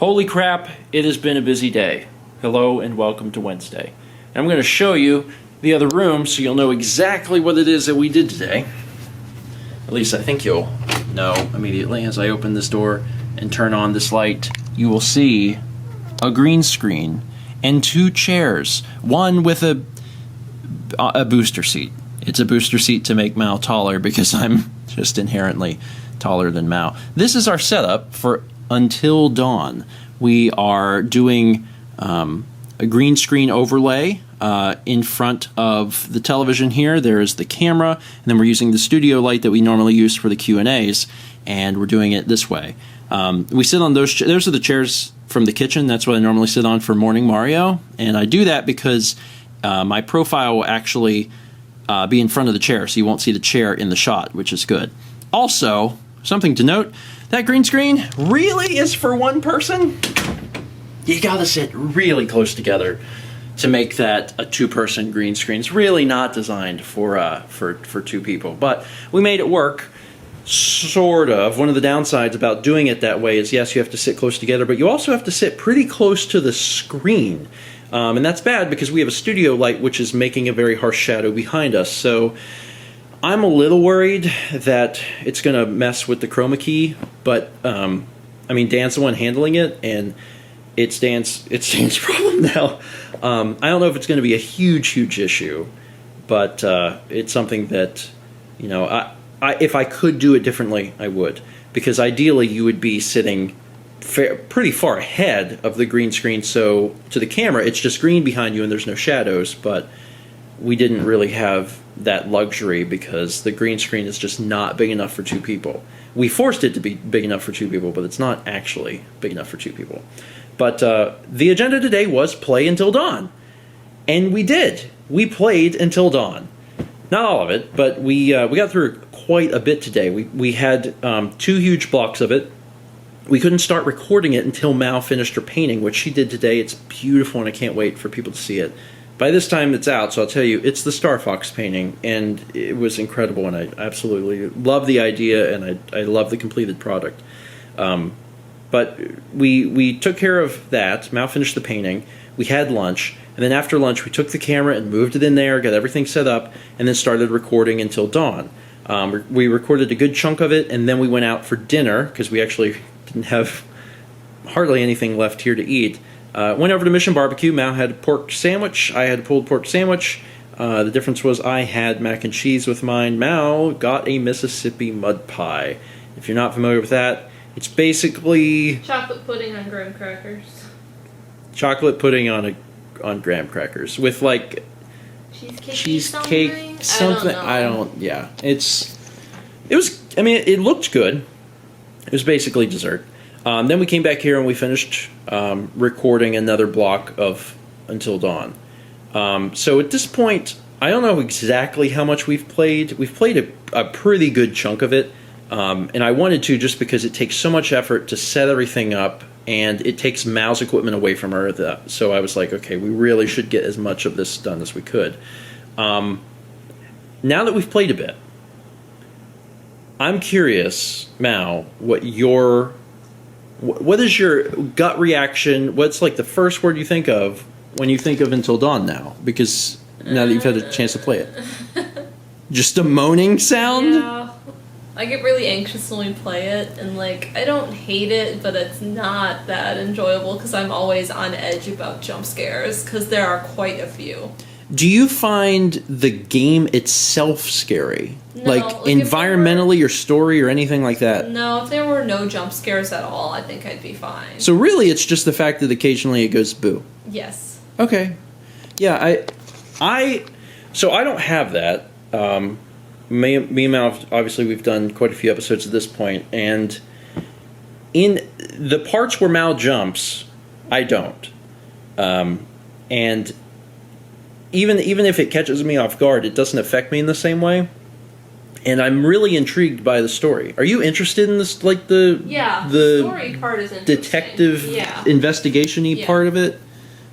Holy crap, it has been a busy day. Hello and welcome to Wednesday. And I'm going to show you the other room so you'll know exactly what it is that we did today. At least I think you'll know immediately as I open this door and turn on this light. You will see a green screen and two chairs. One with a booster seat. It's a booster seat to make Mao taller because I'm just inherently taller than Mao. This is our setup for Until Dawn. We are doing a green screen overlay in front of the television here. There is the camera, and then we're using the studio light that we normally use for the Q&As, and we're doing it this way. We sit on those are the chairs from the kitchen. That's what I normally sit on for Morning Mario, and I do that because my profile will actually be in front of the chair, so you won't see the chair in the shot, which is good. Also, something to note, that green screen really is for one person. You gotta sit really close together to make that a two-person green screen. It's really not designed for two people, but we made it work. Sort of. One of the downsides about doing it that way is, yes, you have to sit close together, but you also have to sit pretty close to the screen. And that's bad because we have a studio light which is making a very harsh shadow behind us. So I'm a little worried that it's going to mess with the chroma key, but I mean, Dan's the one handling it, and it's Dan's problem now. I don't know if it's going to be a huge issue, but it's something that, you know, if I could do it differently, I would. Because ideally, you would be sitting pretty far ahead of the green screen, so to the camera, it's just green behind you and there's no shadows, but we didn't really have that luxury because the green screen is just not big enough for two people. We forced it to be big enough for two people, but it's not actually big enough for two people. But the agenda today was play Until Dawn. And we did. We played Until Dawn. Not all of it, but we got through quite a bit today. We had two huge blocks of it. We couldn't start recording it until Mao finished her painting, which she did today. It's beautiful, and I can't wait for people to see it. By this time it's out, so I'll tell you, it's the Star Fox painting, and it was incredible, and I absolutely love the idea, and I love the completed product. But we took care of that. Mao finished the painting. We had lunch, and then after lunch we took the camera and moved it in there, got everything set up, and then started recording Until Dawn. We recorded a good chunk of it, and then we went out for dinner, because we actually didn't have hardly anything left here to eat. Went over to Mission Barbecue. Mao had a pork sandwich. I had a pulled pork sandwich. The difference was I had mac and cheese with mine. Mao got a Mississippi mud pie. If you're not familiar with that, it's basically chocolate pudding on graham crackers. Chocolate pudding on graham crackers with like cheesecake something. I don't. Yeah, it was. I mean, it looked good. It was basically dessert. Then we came back here and we finished recording another block of Until Dawn. So at this point, I don't know exactly how much we've played. We've played a pretty good chunk of it. And I wanted to just because it takes so much effort to set everything up, and it takes Mao's equipment away from her. So I was like, okay, we really should get as much of this done as we could. Now that we've played a bit, I'm curious, Mao, what is your gut reaction? What's like the first word you think of when you think of Until Dawn now? Because now that you've had a chance to play it. Just a moaning sound? Yeah. I get really anxious when we play it, and like, I don't hate it, but it's not that enjoyable because I'm always on edge about jump scares, because there are quite a few. Do you find the game itself scary? No, like environmentally or story or anything like that? No, if there were no jump scares at all, I think I'd be fine. So really it's just the fact that occasionally it goes boo? Yes. Okay. Yeah, so I don't have that. Me and Mao, obviously we've done quite a few episodes at this point, and in the parts where Mao jumps, I don't. And even if it catches me off guard, it doesn't affect me in the same way. And I'm really intrigued by the story. Are you interested in this, like the story part is interesting. Detective investigation-y part of it?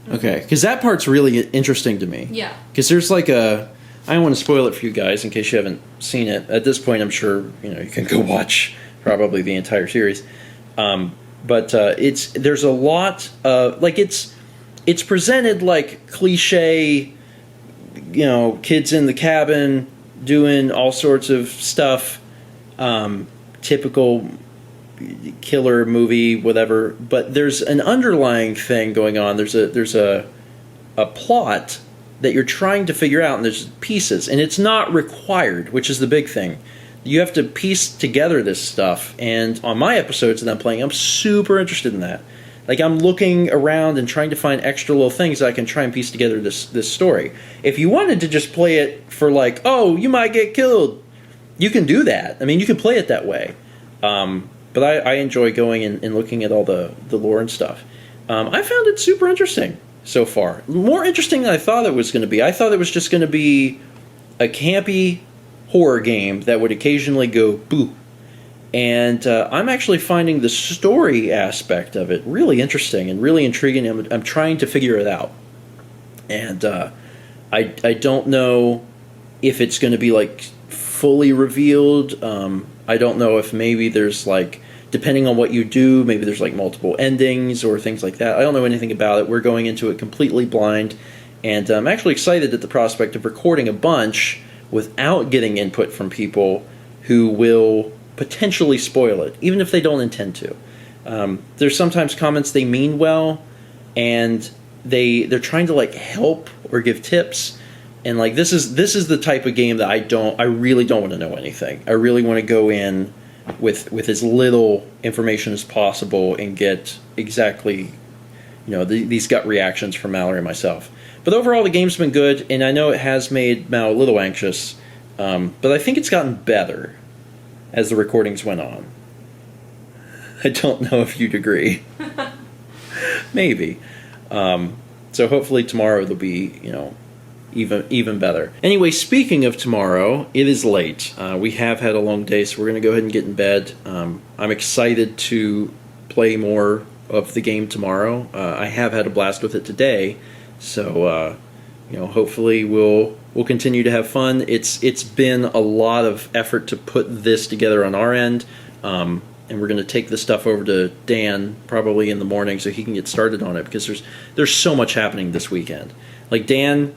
Okay, because that part's really interesting to me. Yeah. Because there's like I don't want to spoil it for you guys in case you haven't seen it. At this point, I'm sure you can go watch probably the entire series. But there's a lot of, like, it's presented like cliche, you know, kids in the cabin doing all sorts of stuff, typical killer movie, whatever. But there's an underlying thing going on. There's a plot that you're trying to figure out, and there's pieces, and it's not required, which is the big thing. You have to piece together this stuff, and on my episodes that I'm playing, I'm super interested in that. Like, I'm looking around and trying to find extra little things that I can try and piece together this story. If you wanted to just play it for, like, oh, you might get killed, you can do that. I mean, you can play it that way. But I enjoy going and looking at all the lore and stuff. I found it super interesting so far. More interesting than I thought it was going to be. I thought it was just going to be a campy horror game that would occasionally go boo. And I'm actually finding the story aspect of it really interesting and really intriguing. I'm trying to figure it out. And I don't know if it's going to be, like, fully revealed. I don't know if maybe there's, like, depending on what you do, maybe there's, like, multiple endings or things like that. I don't know anything about it. We're going into it completely blind. And I'm actually excited at the prospect of recording a bunch without getting input from people who will potentially spoil it, even if they don't intend to. There's sometimes comments they mean well, and they're trying to, like, help or give tips, and, like, this is the type of game that I really don't want to know anything. I really want to go in with as little information as possible and get exactly, you know, these gut reactions from Mallory and myself. But overall, the game's been good, and I know it has made Mal a little anxious, but I think it's gotten better as the recordings went on. I don't know if you'd agree. Maybe. So hopefully tomorrow they'll be, you know, even better. Anyway, speaking of tomorrow, it is late. We have had a long day, so we're going to go ahead and get in bed. I'm excited to play more of the game tomorrow. I have had a blast with it today. So, you know, hopefully we'll continue to have fun. It's been a lot of effort to put this together on our end, and we're going to take the stuff over to Dan probably in the morning so he can get started on it, because there's so much happening this weekend. Like, Dan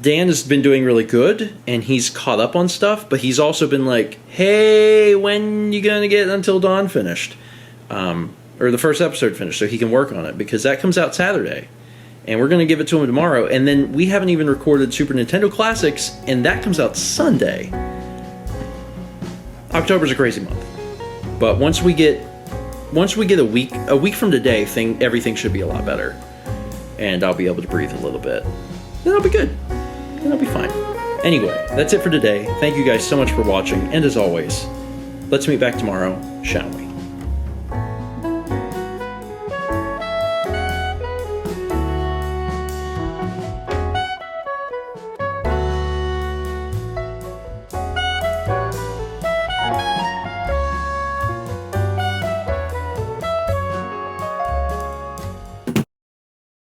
has been doing really good, and he's caught up on stuff, but he's also been like, hey, when you going to get Until Dawn finished? Or the first episode finished, so he can work on it, because that comes out Saturday. And we're going to give it to him tomorrow. And then we haven't even recorded Super Nintendo Classics, and that comes out Sunday. October's a crazy month. But once we get a week from today, everything should be a lot better. And I'll be able to breathe a little bit. Then I'll be good. Then I'll be fine. Anyway, that's it for today. Thank you guys so much for watching. And as always, let's meet back tomorrow, shall we?